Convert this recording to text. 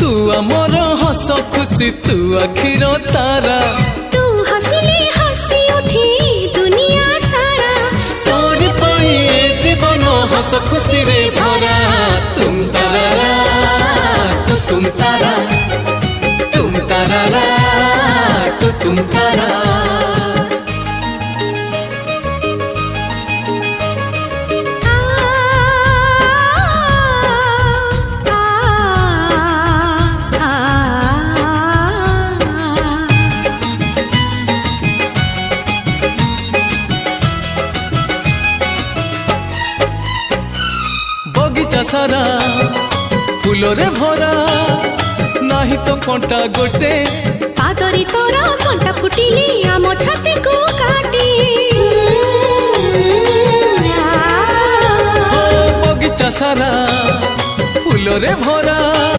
तू आमर हस खुशी तू आखिर तारा तू हसिले हसी उठी दुनिया सारा तोर पाई जीवन हस खुशी रे भरा तुम तारा तू तुम तारा तुम तारा तू तुम तारा बगीचा सारा फूल रे भरा नाही तो कंटा गोटे पादरी तोर कंटा फुटिली आम छाती को काटी बगीचा सारा फूल रे भरा।